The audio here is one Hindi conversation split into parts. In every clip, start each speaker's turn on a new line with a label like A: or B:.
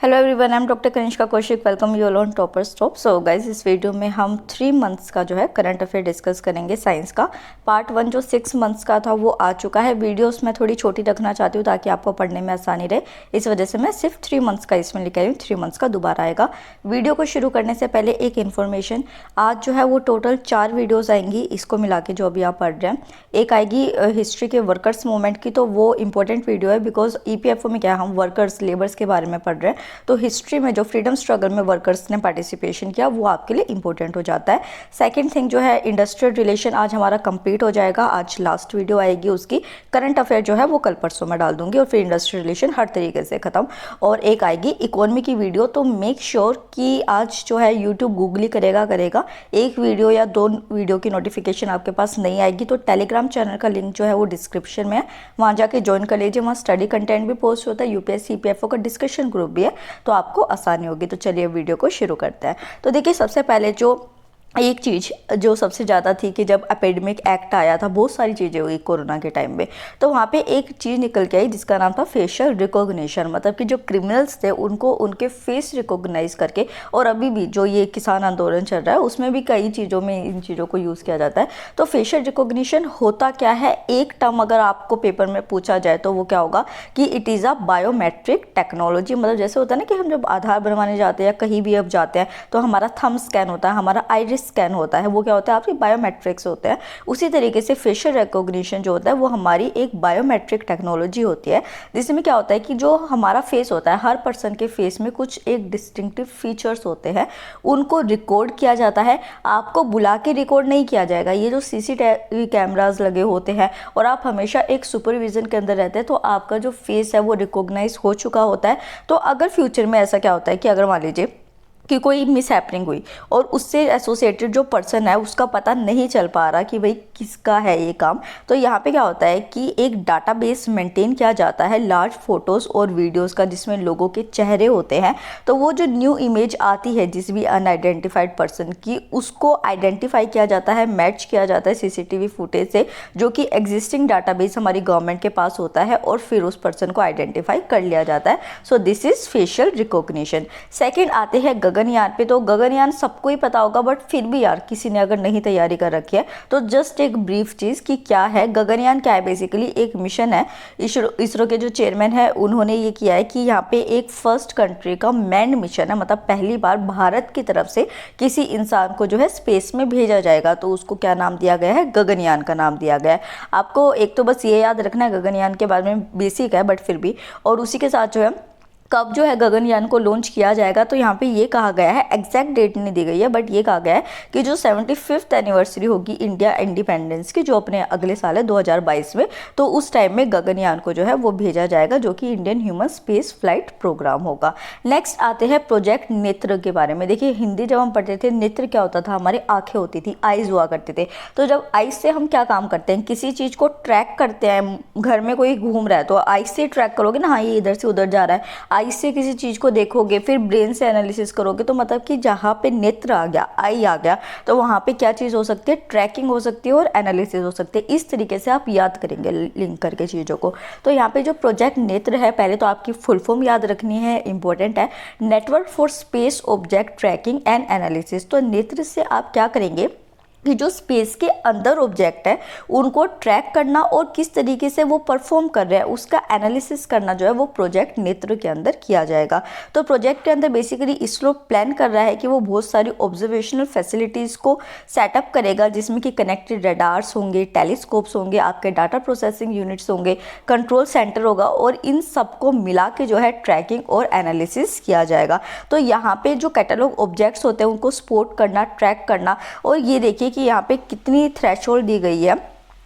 A: Hello everyone, I am doctor Kanishka Kaushik. Welcome you all on toppers top. So guys, इस वीडियो में हम 3 मंथ्स का जो है करंट अफेयर डिस्कस करेंगे साइंस का। पार्ट 1 जो 6 मंथ्स का था वो आ चुका है। वीडियोस मैं थोड़ी छोटी रखना चाहती हूँ ताकि आपको पढ़ने में आसानी रहे, इस वजह से मैं सिर्फ 3 मंथ्स का इसमें लेके आई हूँ। 3 मंथ्स का दोबारा आएगा। वीडियो को शुरू करने से पहले एक इन्फॉर्मेशन, आज जो है वो टोटल 4 वीडियोज़ आएंगी इसको मिला के जो अभी आप पढ़ रहे हैं। एक आएगी हिस्ट्री के वर्कर्स मूवमेंट की, तो वो इंपॉर्टेंट वीडियो है बिकॉज ईपीएफओ में क्या हम वर्कर्स लेबर्स के बारे में पढ़ रहे हैं, तो हिस्ट्री में जो फ्रीडम स्ट्रगल में वर्कर्स ने पार्टिसिपेशन किया वो आपके लिए इंपॉर्टेंट हो जाता है। सेकंड थिंग जो है इंडस्ट्रियल रिलेशन, आज हमारा कंप्लीट हो जाएगा। आज लास्ट वीडियो आएगी उसकी। करंट अफेयर जो है वो कल परसों में डाल दूंगी और फिर इंडस्ट्रियल रिलेशन हर तरीके से खत्म। और एक आएगी इकोनॉमी की वीडियो, तो मेक श्योर कि आज जो है यूट्यूब गूगली करेगा एक वीडियो या 2 वीडियो की नोटिफिकेशन आपके पास नहीं आएगी तो टेलीग्राम चैनल का लिंक जो है वो डिस्क्रिप्शन में है, वहाँ जाके ज्वाइन कर लीजिए। वहाँ स्टडी कंटेंट भी पोस्ट होता है, यूपीएससी ईपीएफओ का डिस्कशन ग्रुप भी है, तो आपको आसानी होगी। तो चलिए वीडियो को शुरू करते हैं। तो देखिए, सबसे पहले जो एक चीज़ जो सबसे ज़्यादा थी कि जब एपिडेमिक एक्ट आया था, बहुत सारी चीज़ें हुई कोरोना के टाइम में, तो वहाँ पे एक चीज़ निकल के आई जिसका नाम था फेशियल रिकॉग्निशन। मतलब कि जो क्रिमिनल्स थे उनको उनके फेस रिकॉग्नाइज करके, और अभी भी जो ये किसान आंदोलन चल रहा है उसमें भी कई चीज़ों में इन चीज़ों को यूज़ किया जाता है। तो फेशियल रिकॉग्निशन होता क्या है, एक टर्म अगर आपको पेपर में पूछा जाए तो वो क्या होगा कि it is a biometric technology. मतलब जैसे होता है ना कि हम जब आधार बनवाने जाते हैं या कहीं भी अब जाते हैं तो हमारा थंब स्कैन होता है, हमारा आइरिस स्कैन होता है, वो क्या होता है आपके बायोमेट्रिक्स होते हैं। उसी तरीके से फेशियल रिकॉग्निशन जो होता है वो हमारी एक बायोमेट्रिक टेक्नोलॉजी होती है, जिसमें क्या होता है कि जो हमारा फेस होता है, हर पर्सन के फेस में कुछ एक डिस्टिंक्टिव फीचर्स होते हैं, उनको रिकॉर्ड किया जाता है। आपको बुला के रिकॉर्ड नहीं किया जाएगा। ये जो सीसीटीवी कैमराज लगे होते हैं और आप हमेशा एक सुपरविजन के अंदर रहते हैं, तो आपका जो फेस है वो रिकॉग्नाइज हो चुका होता है। तो अगर फ्यूचर में ऐसा क्या होता है कि अगर मान लीजिए कि कोई मिस हैपनिंग हुई और उससे एसोसिएटेड जो पर्सन है उसका पता नहीं चल पा रहा कि भाई किसका है ये काम, तो यहाँ पे क्या होता है कि एक डाटाबेस मेंटेन किया जाता है लार्ज फोटोज़ और वीडियोस का, जिसमें लोगों के चेहरे होते हैं। तो वो जो न्यू इमेज आती है जिस भी अनआइडेंटिफाइड पर्सन की, उसको आइडेंटिफाई किया जाता है, मैच किया जाता है सीसीटीवी फुटेज से, जो कि एग्जिस्टिंग डाटाबेस हमारी गवर्नमेंट के पास होता है, और फिर उस पर्सन को आइडेंटिफाई कर लिया जाता है। So this is facial recognition. Second आते हैं गगनयान पे। तो गगनयान सबको ही पता होगा, बट फिर भी यार किसी ने अगर नहीं तैयारी कर रखी है तो जस्ट एक ब्रीफ चीज़ कि क्या है गगनयान। क्या है बेसिकली एक मिशन है, इसरो के जो चेयरमैन है उन्होंने ये किया है कि यहाँ पे एक फर्स्ट कंट्री का मैन्ड मिशन है, मतलब पहली बार भारत की तरफ से किसी इंसान को जो है स्पेस में भेजा जाएगा, तो उसको क्या नाम दिया गया है, गगनयान का नाम दिया गया है। आपको एक तो बस ये याद रखना है, गगनयान के बारे में बेसिक है बट फिर भी। और उसी के साथ जो है कब जो है गगनयान को लॉन्च किया जाएगा, तो यहाँ पे ये कहा गया है, एग्जैक्ट डेट नहीं दी गई है बट ये कहा गया है कि जो 75th एनिवर्सरी होगी इंडिया इंडिपेंडेंस की, जो अपने अगले साल है 2022 में, तो उस टाइम में गगनयान को जो है वो भेजा जाएगा, जो कि Indian human space flight programme होगा। नेक्स्ट आते हैं प्रोजेक्ट नेत्र के बारे में। देखिए, हिंदी जब हम पढ़ते थे, नेत्र क्या होता था, हमारी आंखें होती थी, आइज हुआ करते थे। तो जब आइज से हम क्या काम करते हैं, किसी चीज़ को ट्रैक करते हैं। घर में कोई घूम रहा है तो आइज से ट्रैक करोगे ना, हाँ ये इधर से उधर जा रहा है। आई से किसी चीज़ को देखोगे, फिर ब्रेन से एनालिसिस करोगे, तो मतलब कि जहाँ पे नेत्र आ गया, आई आ गया, तो वहाँ पे क्या चीज़ हो सकती है, ट्रैकिंग हो सकती है और एनालिसिस हो सकती है। इस तरीके से आप याद करेंगे लिंक करके चीज़ों को। तो यहाँ पे जो प्रोजेक्ट नेत्र है, पहले तो आपकी फुल फॉर्म याद रखनी है, इंपॉर्टेंट है, network for space object tracking and analysis. तो नेत्र से आप क्या करेंगे कि जो स्पेस के अंदर ऑब्जेक्ट है उनको ट्रैक करना और किस तरीके से वो परफॉर्म कर रहे हैं उसका एनालिसिस करना जो है वो प्रोजेक्ट नेत्र के अंदर किया जाएगा। तो प्रोजेक्ट के अंदर बेसिकली इसरो प्लान कर रहा है कि वो बहुत सारी ऑब्जर्वेशनल फैसिलिटीज़ को सेटअप करेगा, जिसमें कि कनेक्टेड रडार्स होंगे, टेलीस्कोप्स होंगे, आपके डाटा प्रोसेसिंग यूनिट्स होंगे, कंट्रोल सेंटर होगा, और इन सबको मिला के जो है ट्रैकिंग और एनालिसिस किया जाएगा। तो यहाँ पे जो कैटलॉग ऑब्जेक्ट्स होते हैं उनको स्पॉट करना, ट्रैक करना। और ये देखिए कि यहाँ पे कितनी थ्रेशोल्ड दी गई है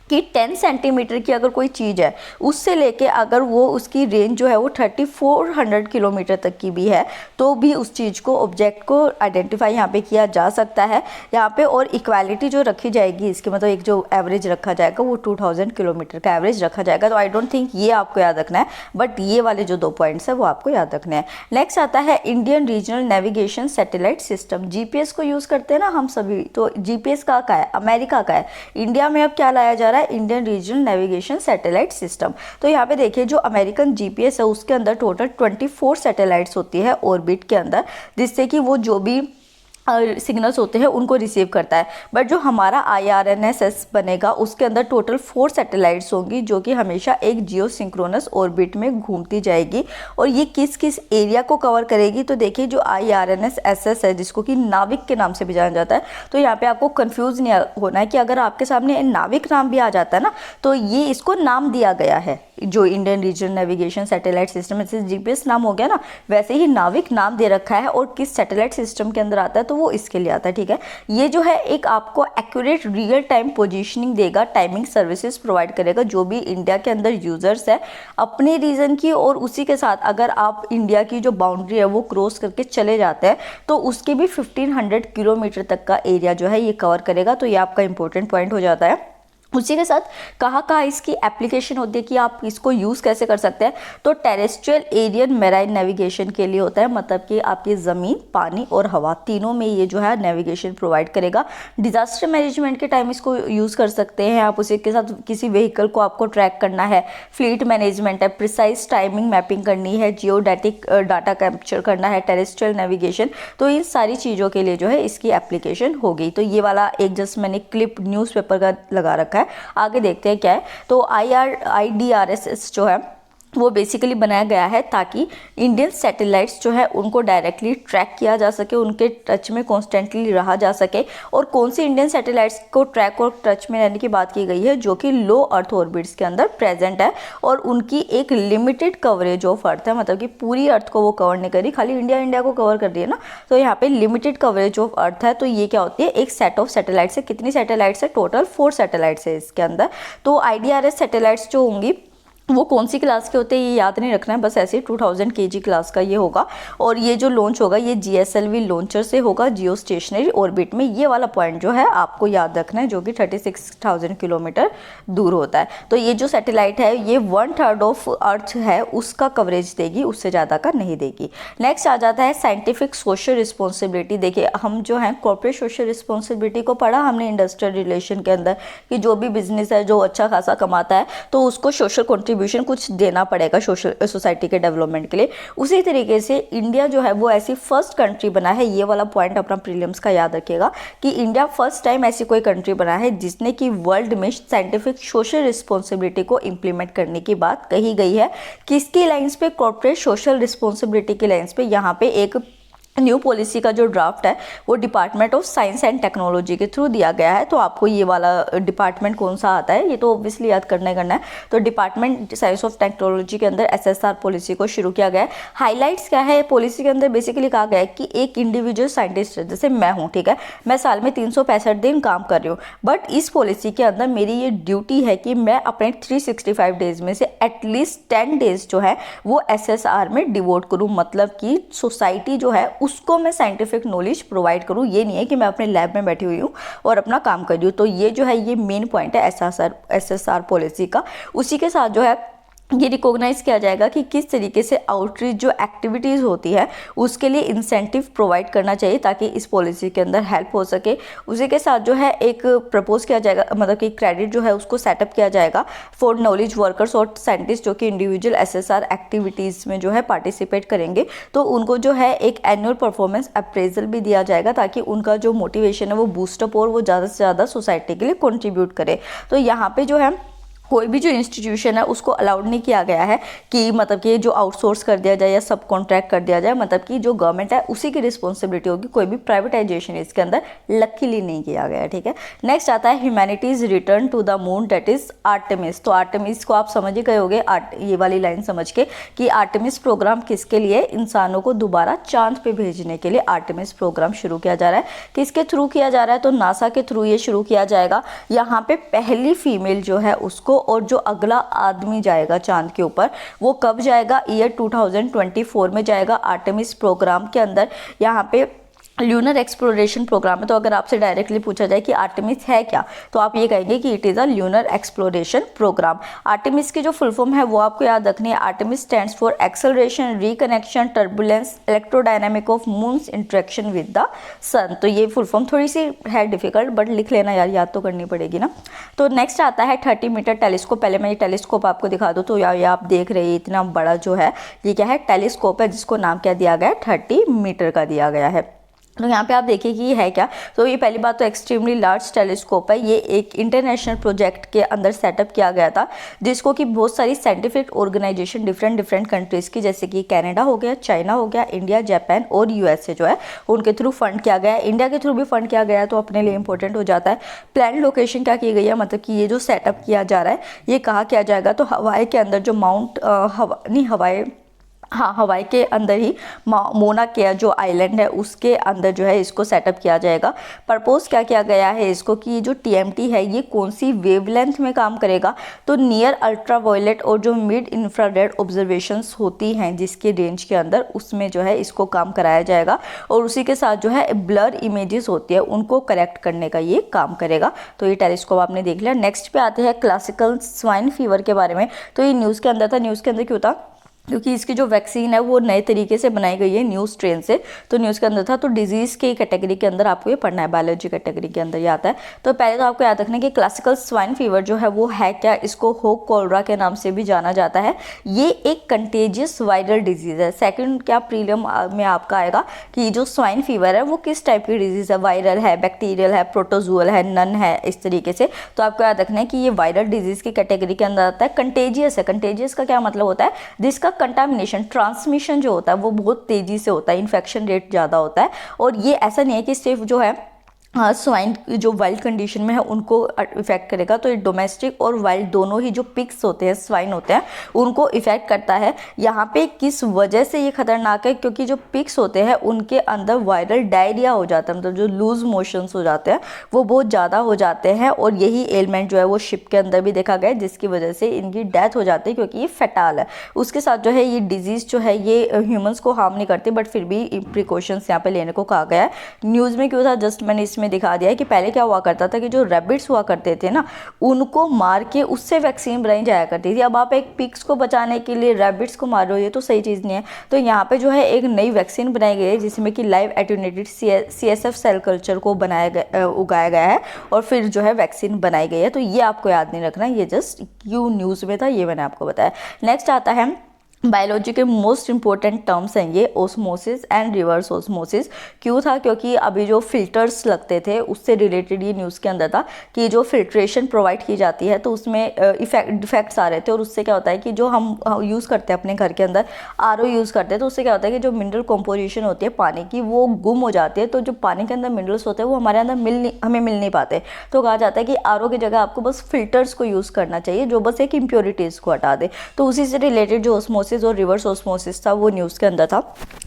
A: कि 10 सेंटीमीटर की अगर कोई चीज़ है, उससे लेके अगर वो उसकी रेंज जो है वो 3400 किलोमीटर तक की भी है, तो भी उस चीज़ को, ऑब्जेक्ट को आइडेंटिफाई यहाँ पे किया जा सकता है यहाँ पे। और इक्वालिटी जो रखी जाएगी इसकी, मतलब एक जो एवरेज रखा जाएगा वो 2000 किलोमीटर का एवरेज रखा जाएगा। तो आई डोंट थिंक ये आपको याद रखना है, बट ये वाले जो 2 पॉइंट्स है वो आपको याद रखने हैं। नेक्स्ट आता है Indian regional navigation satellite system. GPS को यूज़ करते हैं ना हम सभी, तो जीपीएस का है, अमेरिका का है। इंडिया में अब क्या लाया जा रहा है, रहा है Indian regional navigation satellite system. तो यहाँ पे देखिए जो अमेरिकन जीपीएस है उसके अंदर टोटल 24 सैटेलाइट्स होती है ऑर्बिट के अंदर, जिससे कि वो जो भी सिग्नल्स होते हैं उनको रिसीव करता है। बट जो हमारा IRNSS बनेगा उसके अंदर टोटल 4 सैटेलाइट्स होंगी जो कि हमेशा एक जियो सिंक्रोनस ऑर्बिट में घूमती जाएगी। और ये किस किस एरिया को कवर करेगी, तो देखिए जो IRNSS है जिसको कि नाविक के नाम से भी जाना जाता है, तो यहाँ पे आपको कंफ्यूज नहीं होना है कि अगर आपके सामने नाविक नाम भी आ जाता है ना, तो ये इसको नाम दिया गया है। जो Indian regional navigation satellite system जैसे जीपीएस नाम हो गया ना, वैसे ही नाविक नाम दे रखा है और किस सैटेलाइट सिस्टम के अंदर आता है तो वो इसके लिए आता है। ठीक है, ये जो है एक आपको एक्यूरेट रियल टाइम पोजीशनिंग देगा, टाइमिंग सर्विसेज प्रोवाइड करेगा जो भी इंडिया के अंदर यूजर्स है अपने रीजन की। और उसी के साथ अगर आप इंडिया की जो बाउंड्री है वो क्रॉस करके चले जाते हैं तो उसके भी 1500 किलोमीटर तक का एरिया जो है ये कवर करेगा। तो ये आपका इंपॉर्टेंट पॉइंट हो जाता है। उसी के साथ कहाँ इसकी एप्लीकेशन होती है कि आप इसको यूज़ कैसे कर सकते हैं, तो टेरेस्ट्रियल एरियन मैराइन नेविगेशन के लिए होता है, मतलब कि आपकी ज़मीन, पानी और हवा तीनों में ये जो है नेविगेशन प्रोवाइड करेगा। डिजास्टर मैनेजमेंट के टाइम इसको यूज़ कर सकते हैं आप। उसी के साथ किसी व्हीकल को आपको ट्रैक करना है, फ्लीट मैनेजमेंट है, प्रिसाइज टाइमिंग मैपिंग करनी है, जियोडेटिक डाटा कैप्चर करना है, टेरेस्ट्रियल नेविगेशन, तो इन सारी चीज़ों के लिए जो है इसकी एप्लीकेशन होगी। तो ये वाला एक जस्ट मैंने क्लिप न्यूज़पेपर का लगा रखा है। आगे देखते हैं क्या है। तो IDRSS जो है वो बेसिकली बनाया गया है ताकि इंडियन सैटेलाइट्स जो है उनको डायरेक्टली ट्रैक किया जा सके, उनके टच में कॉन्स्टेंटली रहा जा सके। और कौन सी इंडियन सैटेलाइट्स को ट्रैक और टच में रहने की बात की गई है, जो कि लो अर्थ ऑर्बिट्स के अंदर प्रेजेंट है और उनकी एक लिमिटेड कवरेज ऑफ अर्थ है, मतलब कि पूरी अर्थ को वो कवर नहीं करी, खाली इंडिया को कवर कर रही है ना, तो यहाँ पे लिमिटेड कवरेज ऑफ अर्थ है। तो ये क्या होती है, एक सेट ऑफ सैटेलाइट्स है। कितनी सैटेलाइट्स है, टोटल 4 सैटेलाइट्स है इसके अंदर। तो IDRS सैटेलाइट्स जो होंगी वो कौन सी क्लास के होते हैं ये याद नहीं रखना है, बस ऐसे 2000 kg क्लास का ये होगा। और ये जो लॉन्च होगा ये GSLV लॉन्चर से होगा, जियो स्टेशनरी ऑर्बिट में। ये वाला पॉइंट जो है आपको याद रखना है, जो कि 36,000 किलोमीटर दूर होता है। तो ये जो सैटेलाइट है ये 1/3 ऑफ अर्थ है उसका कवरेज देगी, उससे ज़्यादा का नहीं देगी। नेक्स्ट आ जाता है साइंटिफिक सोशल रिस्पॉन्सिबिलिटी। देखिए हम जो है कॉर्पोरेट सोशल रिस्पॉन्सिबिलिटी को पढ़ा हमने इंडस्ट्रियल रिलेशन के अंदर, कि जो भी बिजनेस है जो अच्छा खासा कमाता है तो उसको सोशल कंट्रीब्यूशन कुछ देना पड़ेगा सोसाइटी के डेवलपमेंट के लिए। उसी तरीके से इंडिया जो है वो ऐसी फर्स्ट कंट्री बना है, ये वाला पॉइंट अपना प्रीलिम्स का याद रखिएगा कि इंडिया फर्स्ट टाइम ऐसी कोई कंट्री बना है जिसने कि वर्ल्ड में साइंटिफिक सोशल रिस्पॉन्सिबिलिटी को इंप्लीमेंट करने की बात कही गई है। किसकी लाइंस पे, कॉर्पोरेट सोशल रिस्पॉन्सिबिलिटी की लाइंस पे। यहाँ पे एक न्यू पॉलिसी का जो ड्राफ्ट है वो department of science and technology के थ्रू दिया गया है। तो आपको ये वाला डिपार्टमेंट कौन सा आता है ये तो ऑब्वियसली याद करना है। तो डिपार्टमेंट साइंस ऑफ टेक्नोलॉजी के अंदर SSR पॉलिसी को शुरू किया गया है। हाईलाइट्स क्या है पॉलिसी के अंदर, बेसिकली कहा गया है कि एक इंडिविजुअल साइंटिस्ट जैसे मैं हूँ, ठीक है, मैं साल में 365 दिन काम कर रही हूँ, बट इस पॉलिसी के अंदर मेरी ये ड्यूटी है कि मैं अपने 365 डेज में से एटलीस्ट 10 डेज जो है वो SSR में डिवोट करूँ, मतलब कि सोसाइटी जो है उसको मैं साइंटिफिक नॉलेज प्रोवाइड करूँ। ये नहीं है कि मैं अपने लैब में बैठी हुई हूँ और अपना काम कर रही हूँ। तो ये जो है ये मेन पॉइंट है SSR पॉलिसी का। उसी के साथ जो है ये रिकॉग्नाइज किया जाएगा कि किस तरीके से आउटरीच जो एक्टिविटीज़ होती है उसके लिए इंसेंटिव प्रोवाइड करना चाहिए ताकि इस पॉलिसी के अंदर हेल्प हो सके। उसी के साथ जो है एक प्रपोज किया जाएगा, मतलब कि क्रेडिट जो है उसको सेटअप किया जाएगा फॉर नॉलेज वर्कर्स और साइंटिस्ट जो कि इंडिविजुअल SSR एक्टिविटीज़ में जो है पार्टिसिपेट करेंगे। तो उनको जो है एक एनुअल परफॉर्मेंस अप्रेजल भी दिया जाएगा ताकि उनका जो मोटिवेशन है वो बूस्टअप और वो ज़्यादा से ज़्यादा सोसाइटी के लिए कॉन्ट्रीब्यूट करे। तो यहाँ पे जो है कोई भी जो इंस्टीट्यूशन है उसको अलाउड नहीं किया गया है कि मतलब कि जो आउटसोर्स कर दिया जाए या सब कॉन्ट्रैक्ट कर दिया जाए, मतलब कि जो गवर्नमेंट है उसी की रिस्पॉन्सिबिलिटी होगी, कोई भी प्राइवेटाइजेशन इसके अंदर लकीली नहीं किया गया है। ठीक है, नेक्स्ट आता है humanity's return to the moon, date is Artemis. तो आर्टेमिस को आप समझ ही गए होंगे, ये वाली लाइन समझ के कि आर्टेमिस प्रोग्राम किसके लिए, इंसानों को दोबारा चांद पे भेजने के लिए आर्टेमिस प्रोग्राम शुरू किया जा रहा है। किसके थ्रू किया जा रहा है, तो नासा के थ्रू ये शुरू किया जाएगा। यहाँ पे पहली फीमेल जो है उसको और जो अगला आदमी जाएगा चांद के ऊपर वो कब जाएगा, ईयर 2024 में जाएगा आर्टेमिस प्रोग्राम के अंदर। यहाँ पे ल्यूनर एक्सप्लोरेशन प्रोग्राम है। तो अगर आपसे डायरेक्टली पूछा जाए कि आर्टेमिस है क्या, तो आप ये कहेंगे कि it is a lunar exploration programme. Artemis की जो फुल फॉर्म है वो आपको याद रखनी है। Artemis stands for acceleration, reconnection, turbulence, electrodynamic of moons interaction with the sun. तो ये फुल फॉर्म थोड़ी सी है डिफिकल्ट, बट लिख लेना यार, याद तो करनी पड़ेगी ना। तो नेक्स्ट आता है 30 मीटर टेलीस्कोप। पहले मैं ये टेलीस्कोप आपको दिखा दूँ। तो यार ये आप देख रहे हैं इतना बड़ा जो है ये क्या है, टेलीस्कोप है, जिसको नाम क्या दिया गया है, 30 मीटर का दिया गया है। तो यहाँ पे आप देखिए कि ये है क्या। तो ये पहली बात तो एक्सट्रीमली लार्ज टेलीस्कोप है। ये एक इंटरनेशनल प्रोजेक्ट के अंदर सेटअप किया गया था, जिसको कि बहुत सारी साइंटिफिक ऑर्गेनाइजेशन डिफरेंट कंट्रीज़ की, जैसे कि कनाडा हो गया, चाइना हो गया, इंडिया, जापान और यूएसए जो है उनके थ्रू फंड किया गया है। इंडिया के थ्रू भी फंड किया गया है, तो अपने लिए इंपॉर्टेंट हो जाता है। प्लान लोकेशन क्या की गई है, मतलब कि ये जो सेटअप किया जा रहा है ये कहाँ किया जाएगा, तो हवाई के अंदर जो हवाई के अंदर ही मोना केया जो आइलैंड है उसके अंदर जो है इसको सेटअप किया जाएगा। प्रपोज क्या किया गया है इसको कि जो टीएमटी है ये कौन सी वेवलेंथ में काम करेगा, तो नियर अल्ट्रावायलेट और जो मिड इंफ्रारेड ऑब्जर्वेशंस होती हैं जिसके रेंज के अंदर, उसमें जो है इसको काम कराया जाएगा। और उसी के साथ जो है ब्लर इमेजेस होती है उनको करेक्ट करने का ये काम करेगा। तो ये टेलीस्कोप आपने देख लिया। नेक्स्ट पे आते हैं क्लासिकल स्वाइन फीवर के बारे में। तो ये न्यूज़ के अंदर था। न्यूज़ के अंदर क्यों था, क्योंकि इसकी जो वैक्सीन है वो नए तरीके से बनाई गई है न्यू स्ट्रेन से। तो न्यूज़ के अंदर था। तो डिजीज़ के कैटेगरी के अंदर आपको ये पढ़ना है, बायोलॉजी कैटेगरी के अंदर ये आता है। तो पहले तो आपको याद रखना है कि क्लासिकल स्वाइन फीवर जो है वो है क्या, इसको होक कोलरा के नाम से भी जाना जाता है। ये एक कंटेजियस वायरल डिजीज़ है। सेकंड क्या प्रीलिम में आपका आएगा कि जो स्वाइन फीवर है वो किस टाइप की डिजीज़ है, वायरल है, बैक्टीरियल है, प्रोटोजुअल है, नन है, इस तरीके से। तो आपको याद रखना है कि ये वायरल डिजीज़ की कैटेगरी के अंदर आता है। कंटेजियस है। कंटेजियस का क्या मतलब होता है, जिसका कंटामिनेशन, ट्रांसमिशन जो होता है वो बहुत तेजी से होता है, इन्फेक्शन रेट ज़्यादा होता है। और ये ऐसा नहीं है कि सिर्फ जो है स्वाइन जो वाइल्ड कंडीशन में है उनको इफेक्ट करेगा। तो ये डोमेस्टिक और वाइल्ड दोनों ही जो पिग्स होते हैं, स्वाइन होते हैं, उनको इफेक्ट करता है। यहाँ पे किस वजह से ये खतरनाक है, क्योंकि जो पिग्स होते हैं उनके अंदर वायरल डायरिया हो जाता है, मतलब जो लूज मोशंस हो जाते हैं वो बहुत ज़्यादा हो जाते हैं। और यही एलिमेंट जो है वो शिप के अंदर भी देखा गया है, जिसकी वजह से इनकी डेथ हो जाती है, क्योंकि ये फैटाल है। उसके साथ जो है ये डिजीज़ जो है ये ह्यूमंस को हार्म नहीं करती, बट फिर भी प्रिकॉशंस यहाँ पे लेने को कहा गया है। न्यूज़ में क्यों था, जस्ट मैंने इसमें दिखा दिया है कि पहले क्या हुआ करता था कि जो रैबिट्स हुआ करते थे ना, उनको मार के उससे वैक्सीन बनाई जाया करती थी। अब आप एक पिग्स को बचाने के लिए रैबिट्स को मार रहे हो, ये तो सही चीज़ नहीं है। तो यहाँ पे जो है एक नई वैक्सीन बनाई गई है, जिसमें कि live attenuated CSF cell culture को उगाया गया है और फिर जो है वैक्सीन बनाई गई है। तो ये आपको याद नहीं रखना, ये जस्ट क्यों न्यूज़ में था ये मैंने आपको बताया। नेक्स्ट आता है बायोलॉजी के मोस्ट इंपॉर्टेंट टर्म्स हैं ये, ओस्मोसिस एंड रिवर्स ओस्मोसिस। क्यों था, क्योंकि अभी जो फिल्टर्स लगते थे उससे रिलेटेड ये न्यूज़ के अंदर था कि जो फिल्ट्रेशन प्रोवाइड की जाती है तो उसमें डिफेक्ट्स आ रहे थे। और उससे क्या होता है कि जो हम यूज़ करते हैं अपने घर के अंदर RO यूज़ करते हैं, तो उससे क्या होता है कि जो मिनरल कॉम्पोजिशन होती है पानी की वो गुम हो जाती है। तो जो पानी के अंदर मिनरल्स होते हैं वो हमारे अंदर हमें मिल नहीं पाते। तो कहा जाता है कि RO की जगह आपको बस फिल्टर्स को यूज़ करना चाहिए जो बस एक इम्प्योरिटीज़ को हटा दे। तो उसी से रिलेटेड जो ओस्मोसिस और रिवर्स ओस्मोसिस था वो न्यूज़ के अंदर था।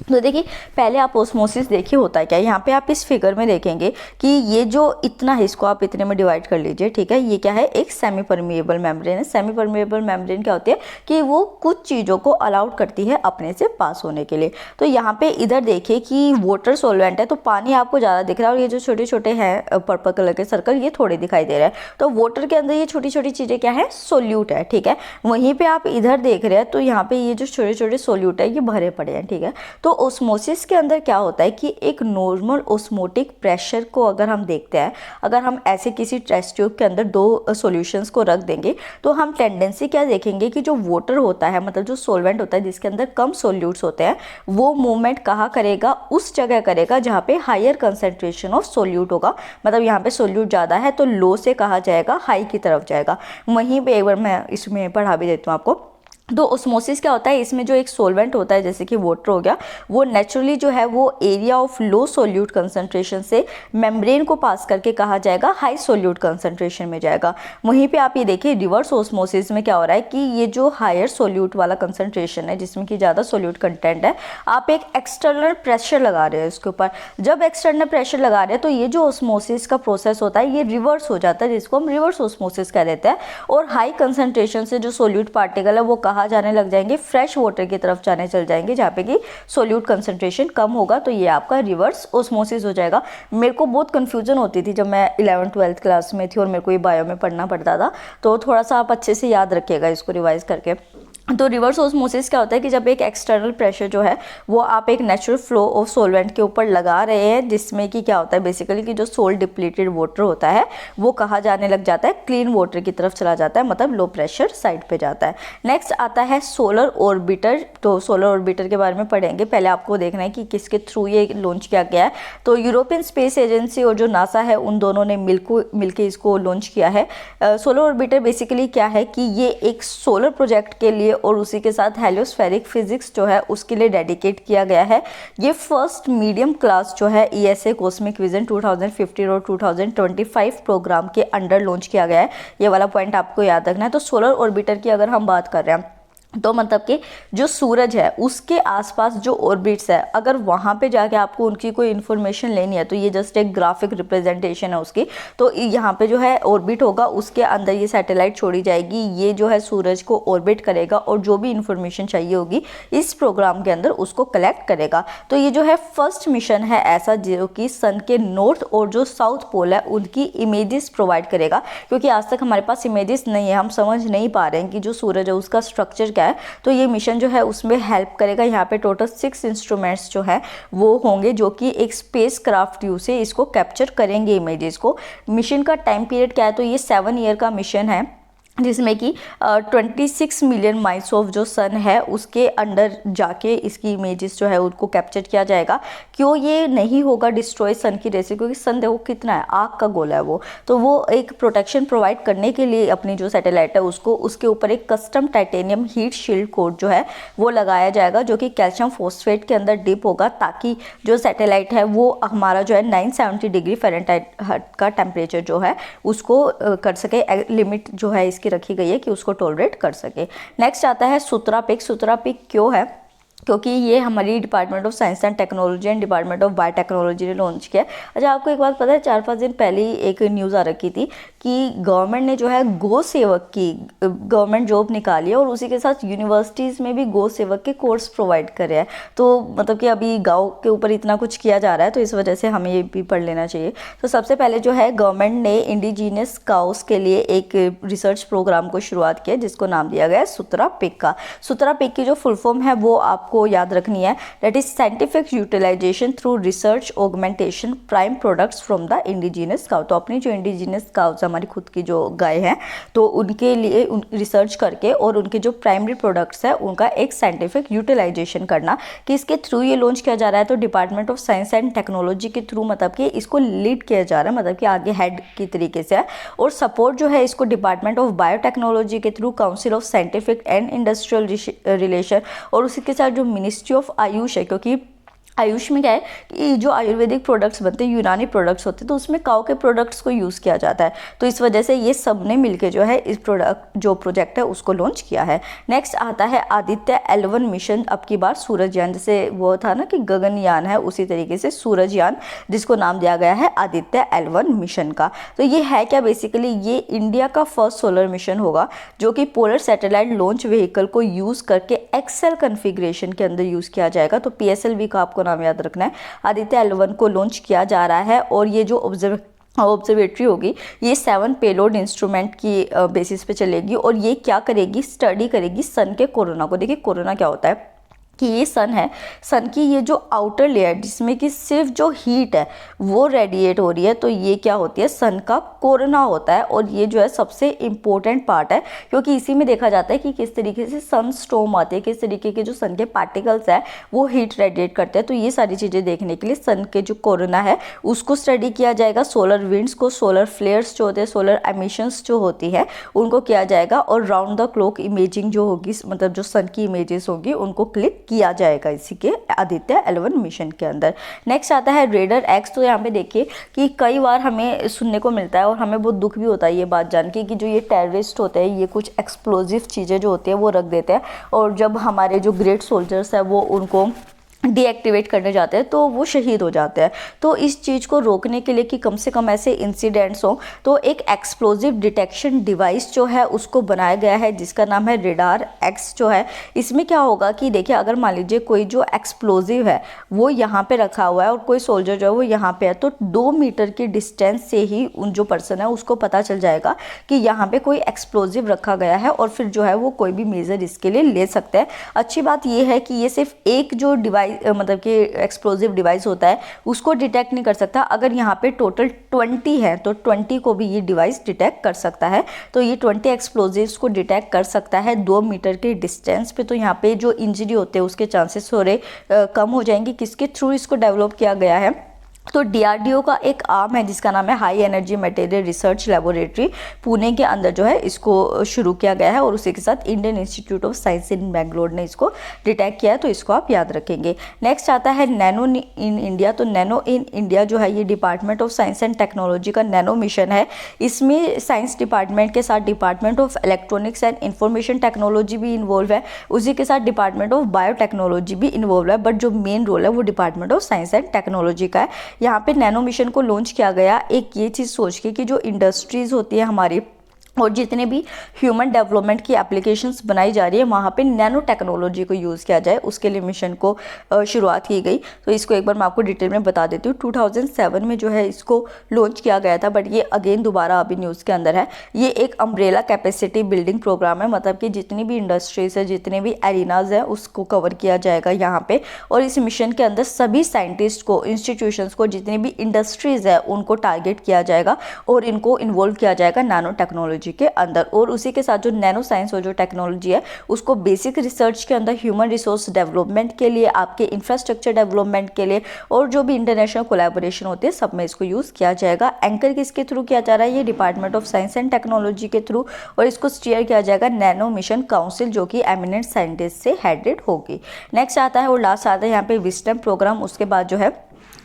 A: तो देखिए पहले आप ओस्मोसिस देखिए होता है क्या। यहाँ पे आप इस फिगर में देखेंगे कि ये जो इतना है इसको आप इतने में डिवाइड कर लीजिए, ठीक है। ये क्या है, एक सेमी परमिएबल मेम्ब्रेन है। सेमी परमिएबल मेम्ब्रेन क्या होती है कि वो कुछ चीज़ों को अलाउड करती है अपने से पास होने के लिए। तो यहाँ पे इधर देखिए कि वाटर सोलवेंट है, तो पानी आपको ज़्यादा दिख रहा है और ये जो छोटे छोटे हैं पर्पल कलर के सर्कल ये थोड़े दिखाई दे रहे हैं। तो वाटर के अंदर ये छोटी छोटी चीज़ें क्या है, सोल्यूट है, ठीक है। वहीं पे आप इधर देख रहे हैं तो यहाँ पे ये जो छोटे छोटे सोल्यूट है ये भरे पड़े हैं, ठीक है। तो ओस्मोसिस के अंदर क्या होता है कि एक नॉर्मल ओस्मोटिक प्रेशर को अगर हम देखते हैं, अगर हम ऐसे किसी टेस्ट ट्यूब के अंदर दो सॉल्यूशंस को रख देंगे तो हम टेंडेंसी क्या देखेंगे कि जो वाटर होता है, मतलब जो सोलवेंट होता है जिसके अंदर कम सोल्यूट्स होते हैं, वो मूवमेंट कहाँ करेगा, उस जगह करेगा जहाँ पे हायर कंसेंट्रेशन ऑफ सोल्यूट होगा। मतलब यहाँ पे सोल्यूट ज़्यादा है तो लो से कहा जाएगा हाई की तरफ जाएगा। वहीं पे एक बार मैं इसमें पढ़ा भी देती हूँ आपको। तो ओस्मोसिस क्या होता है, इसमें जो एक सोलवेंट होता है जैसे कि वाटर हो गया, वो नेचुरली जो है वो area of low solute concentration से मेम्ब्रेन को पास करके कहा जाएगा हाई सोल्यूट कंसंट्रेशन में जाएगा। वहीं पे आप ये देखिए रिवर्स ओस्मोसिस में क्या हो रहा है कि ये जो हायर सोल्यूट वाला कंसंट्रेशन है जिसमें कि ज़्यादा सोल्यूट कंटेंट है, आप एक एक्सटर्नल प्रेशर लगा रहे हैं इसके ऊपर। जब एक्सटर्नल प्रेशर लगा रहे हैं तो ये जो ओस्मोसिस का प्रोसेस होता है ये रिवर्स हो जाता है, जिसको हम रिवर्स ओस्मोसिस कह देते हैं। और हाई कंसंट्रेशन से जो सोल्यूट पार्टिकल है वो कहाँ कहाँ जाने लग जाएंगे, फ्रेश वाटर की तरफ जाने चल जाएंगे, जहाँ पे कि सोल्यूट कंसंट्रेशन कम होगा, तो ये आपका रिवर्स ऑस्मोसिस हो जाएगा। मेरे को बहुत कन्फ्यूजन होती थी जब मैं 11th-12th क्लास में थी और मेरे को ये बायो में पढ़ना पड़ता था, तो थोड़ा सा आप अच्छे से याद रखिएगा इसको रिवाइज करके। तो रिवर्स ऑस्मोसिस क्या होता है कि जब एक एक्सटर्नल प्रेशर जो है वो आप एक नेचुरल फ्लो ऑफ सॉल्वेंट के ऊपर लगा रहे हैं, जिसमें कि क्या होता है बेसिकली कि जो सोल्ट डिप्लीटेड वाटर होता है वो कहाँ जाने लग जाता है, क्लीन वाटर की तरफ चला जाता है, मतलब लो प्रेशर साइड पे जाता है। नेक्स्ट आता है सोलर ऑर्बिटर। तो सोलर ऑर्बिटर के बारे में पढ़ेंगे, पहले आपको देखना है कि किसके थ्रू ये लॉन्च किया गया है। तो यूरोपियन स्पेस एजेंसी और जो नासा है उन दोनों ने मिलकर इसको लॉन्च किया है। सोलर ऑर्बिटर बेसिकली क्या है कि ये एक सोलर प्रोजेक्ट के लिए और उसी के साथ हेलियोस्फेरिक फिजिक्स जो है उसके लिए डेडिकेट किया गया है। ये फर्स्ट मीडियम क्लास जो है ESA कॉस्मिक विजन 2015 और 2025 प्रोग्राम के अंडर लॉन्च किया गया है। ये वाला पॉइंट आपको याद रखना है। तो सोलर ऑर्बिटर की अगर हम बात कर रहे हैं तो मतलब कि जो सूरज है उसके आसपास जो ऑर्बिट्स है, अगर वहाँ पे जाके आपको उनकी कोई इन्फॉर्मेशन लेनी है तो ये जस्ट एक ग्राफिक रिप्रेजेंटेशन है उसकी। तो यहाँ पे जो है ऑर्बिट होगा, उसके अंदर ये सैटेलाइट छोड़ी जाएगी, ये जो है सूरज को ऑर्बिट करेगा और जो भी इन्फॉर्मेशन चाहिए होगी इस प्रोग्राम के अंदर उसको कलेक्ट करेगा। तो ये जो है फर्स्ट मिशन है ऐसा जो कि सन के नॉर्थ और जो साउथ पोल है उनकी इमेजेस प्रोवाइड करेगा, क्योंकि आज तक हमारे पास इमेजेस नहीं है, हम समझ नहीं पा रहे हैं कि जो सूरज है उसका स्ट्रक्चर क्या है। तो ये मिशन जो है उसमें हेल्प करेगा। यहाँ पे टोटल 6 इंस्ट्रूमेंट्स जो है वो होंगे जो कि एक स्पेस क्राफ्ट व्यू से इसको कैप्चर करेंगे इमेजेस को। मिशन का टाइम पीरियड क्या है, तो ये 7 ईयर का मिशन है, जिसमें कि 26 मिलियन माइल्स ऑफ जो सन है उसके अंडर जाके इसकी इमेजेस जो है उनको कैप्चर किया जाएगा। क्यों ये नहीं होगा डिस्ट्रॉय सन की रेस, क्योंकि सन देखो कितना है, आग का गोला है वो, तो वो एक प्रोटेक्शन प्रोवाइड करने के लिए अपनी जो सैटेलाइट है उसको उसके ऊपर एक custom titanium heat shield coat जो है वो लगाया जाएगा, जो कि कैल्शियम फॉस्फेट के अंदर डिप होगा, ताकि जो सैटेलाइट है वो हमारा जो है 970 डिग्री फ़ारेनहाइट का टेम्परेचर जो है उसको कर सके। लिमिट जो है इसकी रखी गई है कि उसको टॉलरेट कर सके। नेक्स्ट आता है सुतरा पिक। सुतरा पिक क्यों है, क्योंकि ये हमारी department of science and technology and department of biotechnology ने लॉन्च किया है। अच्छा, आपको एक बात पता है, 4-5 दिन पहले ही एक न्यूज़ आ रखी थी कि गवर्नमेंट ने जो है गो सेवक की गवर्नमेंट जॉब निकाली है और उसी के साथ यूनिवर्सिटीज़ में भी गो सेवक के कोर्स प्रोवाइड करे हैं। तो मतलब कि अभी गाँव के ऊपर इतना कुछ किया जा रहा है, तो इस वजह से हमें ये भी पढ़ लेना चाहिए। तो सबसे पहले जो है गवर्नमेंट ने इंडिजीनियस काउस के लिए एक रिसर्च प्रोग्राम को शुरुआत किया, जिसको नाम दिया गया है सुतरा पिक का। सुतरा पिक की जो फुल फॉर्म है वो आपको याद रखनी है, that is scientific utilisation through research augmentation prime products from the indigenous cow. तो अपनी जो इंडिजिनस काउज हमारी खुद की जो गाय हैं, तो उनके लिए रिसर्च करके और उनके जो प्राइमरी प्रोडक्ट्स है उनका एक साइंटिफिक यूटिलाइजेशन करना, कि इसके थ्रू ये लॉन्च किया जा रहा है। तो department of science and technology के थ्रू मतलब कि इसको लीड किया जा रहा है, मतलब कि आगे हेड की तरीके से है। और सपोर्ट जो है इसको डिपार्टमेंट ऑफ बायोटेक्नोलॉजी के through council of scientific and industrial relation और उसी के साथ जो मिनिस्ट्री ऑफ आयुष है, क्योंकि आयुष में क्या है कि जो आयुर्वेदिक प्रोडक्ट्स बनते हैं, यूनानी प्रोडक्ट्स होते हैं, तो उसमें काऊ के प्रोडक्ट्स को यूज़ किया जाता है। तो इस वजह से ये सब ने मिलकर जो है इस प्रोजेक्ट है उसको लॉन्च किया है। नेक्स्ट आता है आदित्य L1 मिशन। अब की बार सूरजयान, जैसे वो था ना कि गगनयान है, उसी तरीके से सूरजयान, जिसको नाम दिया गया है आदित्य L1 मिशन का। तो ये है क्या, बेसिकली ये इंडिया का फर्स्ट सोलर मिशन होगा जो कि पोलर सैटेलाइट लॉन्च व्हीकल को यूज़ करके एक्सेल कन्फिग्रेशन के अंदर यूज़ किया जाएगा। तो PSLV का आपको नाम याद रखना है। आदित्य L1 को लॉन्च किया जा रहा है और ये जो ऑब्जर्वेटरी होगी ये 7 पेलोड इंस्ट्रूमेंट की बेसिस पे चलेगी और ये क्या करेगी, स्टडी करेगी सन के कोरोना को। देखिए कोरोना क्या होता है कि ये सन है, सन की ये जो आउटर लेयर जिसमें कि सिर्फ जो हीट है वो रेडिएट हो रही है, तो ये क्या होती है, सन का कोरोना होता है। और ये जो है सबसे इम्पोर्टेंट पार्ट है, क्योंकि इसी में देखा जाता है कि किस तरीके से सन स्टॉर्म आते हैं, किस तरीके के जो सन के पार्टिकल्स है वो हीट रेडिएट करते हैं। तो ये सारी चीज़ें देखने के लिए सन के जो कोरोना है उसको स्टडी किया जाएगा। सोलर विंड्स को, सोलर फ्लेयर्स जो होते हैं, सोलर एमिशंस जो होती है उनको किया जाएगा और राउंड द क्लॉक इमेजिंग जो होगी, मतलब जो सन की इमेजेस होगी उनको क्लिक किया जाएगा इसी के आदित्य L1 मिशन के अंदर। नेक्स्ट आता है रेडर X। तो यहाँ पे देखिए कि कई बार हमें सुनने को मिलता है और हमें बहुत दुख भी होता है ये बात जान के कि जो ये टेररिस्ट होते हैं ये कुछ एक्सप्लोजिव चीज़ें जो होती है वो रख देते हैं और जब हमारे जो ग्रेट सोल्जर्स है वो उनको डीएक्टिवेट करने जाते हैं तो वो शहीद हो जाते हैं। तो इस चीज़ को रोकने के लिए कि कम से कम ऐसे इंसिडेंट्स हों, तो एक एक्सप्लोजिव डिटेक्शन डिवाइस जो है उसको बनाया गया है जिसका नाम है रेडार एक्स जो है। इसमें क्या होगा कि देखिए, अगर मान लीजिए कोई जो एक्सप्लोजिव है वो यहाँ पे रखा हुआ है और कोई सोल्जर जो है वो यहाँ पे है, तो 2 मीटर की डिस्टेंस से ही उन जो पर्सन है उसको पता चल जाएगा कि यहाँ पे कोई एक्सप्लोजिव रखा गया है, और फिर जो है वो कोई भी मेजर इसके लिए ले सकता है। अच्छी बात ये है कि ये सिर्फ एक जो डिवाइस मतलब कि एक्सप्लोजिव डिवाइस होता है उसको डिटेक्ट नहीं कर सकता। अगर यहाँ पे टोटल 20 है तो 20 को भी ये डिवाइस डिटेक्ट कर सकता है। तो ये 20 एक्सप्लोजिव्स को डिटेक्ट कर सकता है 2 मीटर के डिस्टेंस पे। तो यहाँ पे जो इंजरी होते हैं उसके चांसेस थोड़े कम हो जाएंगे। किसके थ्रू इसको डेवलप किया गया है? तो डीआरडीओ का एक आर्म है जिसका नाम है high energy material research laboratory, Pune के अंदर जो है इसको शुरू किया गया है, और उसी के साथ इंडियन इंस्टीट्यूट ऑफ साइंस इन बेंगलोर ने इसको डिटेक्ट किया है। तो इसको आप याद रखेंगे। नेक्स्ट आता है नैनो इन इंडिया। तो नैनो इन इंडिया जो है ये department of science and technology का नैनो मिशन है। इसमें साइंस डिपार्टमेंट के साथ department of electronics and information technology भी इन्वॉल्व है, उसी के साथ डिपार्टमेंट ऑफ बायोटेक्नोलॉजी भी इन्वॉल्व है, बट जो मेन रोल है वो department of science and technology का है। यहाँ पे नैनो मिशन को लॉन्च किया गया एक ये चीज़ सोच के कि जो इंडस्ट्रीज़ होती है हमारी और जितने भी ह्यूमन डेवलपमेंट की एप्लीकेशंस बनाई जा रही है वहाँ पे नैनो टेक्नोलॉजी को यूज़ किया जाए, उसके लिए मिशन को शुरुआत की गई। तो इसको एक बार मैं आपको डिटेल में बता देती हूँ। 2007 में जो है इसको लॉन्च किया गया था, बट ये अगेन दोबारा अभी न्यूज़ के अंदर है। ये एक अम्ब्रेला कैपेसिटी बिल्डिंग प्रोग्राम है, मतलब कि जितनी भी इंडस्ट्रीज है, जितने भी एरिनाज है उसको कवर किया जाएगा यहाँ पे। और इस मिशन के अंदर सभी साइंटिस्ट को, इंस्टीट्यूशंस को, जितनी भी इंडस्ट्रीज़ है उनको टारगेट किया जाएगा और इनको इन्वॉल्व किया जाएगा नैनो टेक्नोलॉजी के अंदर। और उसी के साथ जो नैनो साइंस और जो टेक्नोलॉजी है उसको बेसिक रिसर्च के अंदर, ह्यूमन रिसोर्स डेवलपमेंट के लिए, आपके इंफ्रास्ट्रक्चर डेवलपमेंट के लिए और जो भी इंटरनेशनल कोलैबोरेशन होते हैं सब में इसको यूज़ किया जाएगा। एंकर किसके थ्रू किया जा रहा है? ये department of science and technology के थ्रू, और इसको स्टीयर किया जाएगा नैनो मिशन काउंसिल जो कि एमिनेंट साइंटिस्ट से हेडेड होगी। नेक्स्ट आता है और लास्ट आता है यहाँ पे विस्टम प्रोग्राम। उसके बाद जो है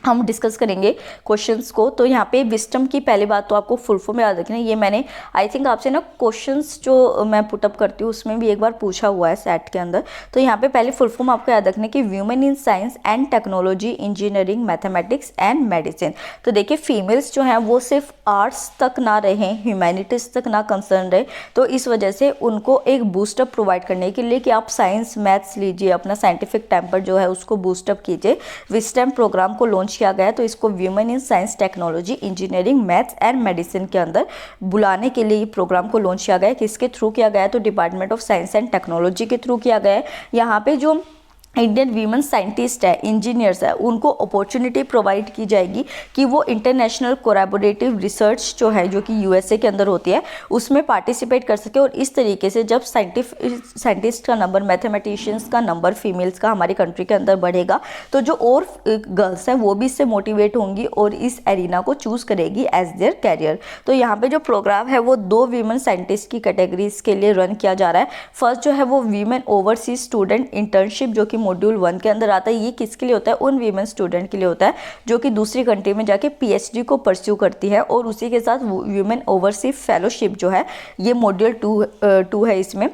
A: हम डिस्कस करेंगे क्वेश्चंस को। तो यहाँ पे विस्टम की पहली बात तो आपको फुल फॉर्म याद रखना है। ये मैंने आई थिंक आपसे ना क्वेश्चंस जो मैं पुटअप करती हूँ उसमें भी एक बार पूछा हुआ है सेट के अंदर। तो यहाँ पे पहले फुल फॉर्म आपको याद रखना है कि women in science and technology, engineering, mathematics and medicine. तो देखिए, फीमेल्स जो हैं वो सिर्फ आर्ट्स तक ना रहें, ह्यूमैनिटीज़ तक ना कंसर्न रहे, तो इस वजह से उनको एक बूस्टअप प्रोवाइड करने के लिए कि आप साइंस मैथ्स लीजिए, अपना साइंटिफिक टेम्पर जो है उसको बूस्टअप कीजिए। विस्टम प्रोग्राम को लॉन्च किया गया है। तो इसको women in science, technology, engineering, maths and medicine के अंदर बुलाने के लिए ये प्रोग्राम को लॉन्च किया गया है। किसके थ्रू किया गया है? तो department of science and technology के थ्रू किया गया है। यहाँ पे जो इंडियन वीमेन साइंटिस्ट है, इंजीनियर्स है, उनको अपॉर्चुनिटी प्रोवाइड की जाएगी कि वो इंटरनेशनल कोलैबोरेटिव रिसर्च जो है, जो कि यूएसए के अंदर होती है, उसमें पार्टिसिपेट कर सके। और इस तरीके से जब साइंटिस्ट का नंबर, मैथमेटिशियंस का नंबर, फीमेल्स का हमारी कंट्री के अंदर बढ़ेगा, तो जो और गर्ल्स हैं वो भी इससे मोटिवेट होंगी और इस एरिना को चूज़ करेगी एज देयर कैरियर। तो यहाँ पे जो प्रोग्राम है वो 2 वीमेन साइंटिस्ट की कैटेगरीज के लिए रन किया जा रहा है। फर्स्ट जो है वो वीमेन ओवरसीज स्टूडेंट इंटर्नशिप, जो कि मॉड्यूल 1 के अंदर आता है। ये किसके लिए होता है? उन वीमेन स्टूडेंट के लिए होता है जो कि दूसरी कंट्री में जाके पीएचडी को परस्यू करती है। और उसी के साथ वीमेन ओवरसीज फेलोशिप जो है ये मॉड्यूल 2 है। इसमें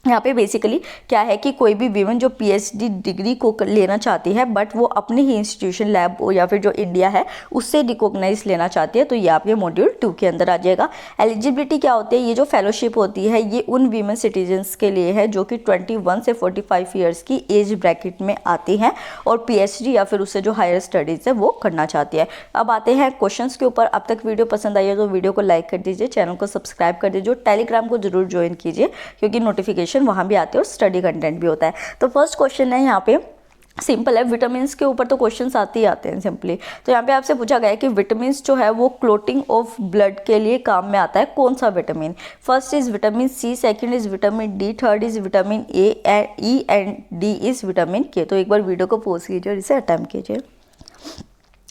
A: यहाँ पे बेसिकली क्या है कि कोई भी वीमेन जो पीएचडी डिग्री को लेना चाहती है बट वो अपने ही इंस्टीट्यूशन, लैब या फिर जो इंडिया है उससे रिकॉग्नाइज लेना चाहती है, तो ये आपके मॉड्यूल 2 के अंदर आ जाएगा। एलिजिबिलिटी क्या होती है? ये जो फेलोशिप होती है ये उन वीमेन सिटीजन्स के लिए है जो कि 21 से 45 ईयर्स की एज ब्रैकेट में आती हैं और पीएचडी या फिर उससे जो हायर स्टडीज़ है वो करना चाहती है। अब आते हैं क्वेश्चंस के ऊपर। अब तक वीडियो पसंद आई है तो वीडियो को लाइक कर दीजिए, चैनल को सब्सक्राइब कर दीजिए, टेलीग्राम को जरूर ज्वाइन कीजिए क्योंकि नोटिफिकेशन वहाँ भी आते हैं और स्टडी कंटेंट भी होता है। तो फर्स्ट क्वेश्चन है यहाँ पे, सिंपल है, विटामिन के ऊपर तो क्वेश्चंस आते ही आते हैं सिंपली। तो यहाँ पे आपसे पूछा गया है कि विटामिन जो है वो क्लोटिंग ऑफ ब्लड के लिए काम में आता है। कौन सा vitamin? First is vitamin C, second is vitamin D, third is vitamin E and D is vitamin K. तो एक बार वीडियो को पॉज कीजिए और इसे अटेम्प्ट कीजिए।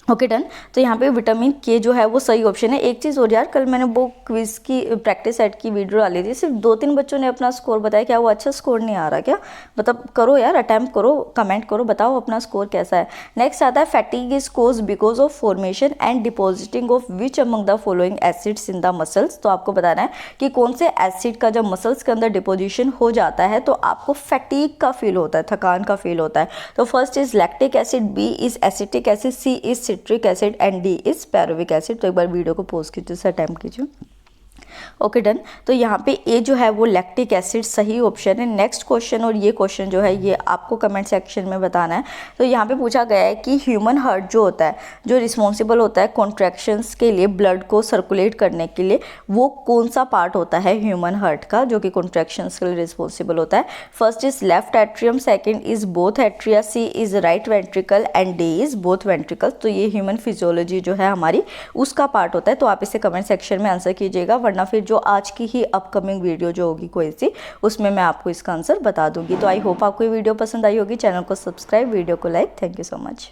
A: Okay done. तो यहाँ पे विटामिन के जो है वो सही ऑप्शन है। एक चीज़ और यार, कल मैंने वो क्विज की प्रैक्टिस सेट की वीडियो डाली थी, सिर्फ 2-3 बच्चों ने अपना स्कोर बताया। क्या वो अच्छा स्कोर नहीं आ रहा क्या? मतलब करो यार, अटैम्प्ट करो, कमेंट करो, बताओ अपना स्कोर कैसा है। नेक्स्ट आता है fatigue is cause because of formation and depositing of which among the following acids in the muscles. तो आपको बताना है कि कौन से एसिड का जब मसल्स के अंदर डिपोजिशन हो जाता है तो आपको फैटिग का फील होता है, थकान का फील होता है। तो first is lactic acid, B is acetic acid, C is citric acid and D is pyruvic acid. तो एक बार वीडियो को पॉज कीजिए, से अटेम्प्ट कीजिए। Okay done. तो यहाँ पे ए जो है वो लैक्टिक एसिड सही ऑप्शन है। नेक्स्ट क्वेश्चन, और ये क्वेश्चन जो है ये आपको कमेंट सेक्शन में बताना है। तो यहाँ पे पूछा गया है कि ह्यूमन हार्ट जो होता है, जो रिस्पॉन्सिबल होता है कॉन्ट्रैक्शंस के लिए, ब्लड को सर्कुलेट करने के लिए, वो कौन सा पार्ट होता है ह्यूमन हार्ट का जो कि कॉन्ट्रैक्शंस के लिए रिस्पॉन्सिबल होता है? First is left atrium, second is both atria, C is right ventricle and D is both ventricle. तो ये ह्यूमन फिजियोलॉजी जो है हमारी उसका पार्ट होता है। तो आप इसे कमेंट सेक्शन में आंसर कीजिएगा, वरना फिर जो आज की ही अपकमिंग वीडियो जो होगी कोई सी, उसमें मैं आपको इसका आंसर बता दूंगी। तो आई होप आपको ये वीडियो पसंद आई होगी। चैनल को सब्सक्राइब, वीडियो को like. Thank you so much.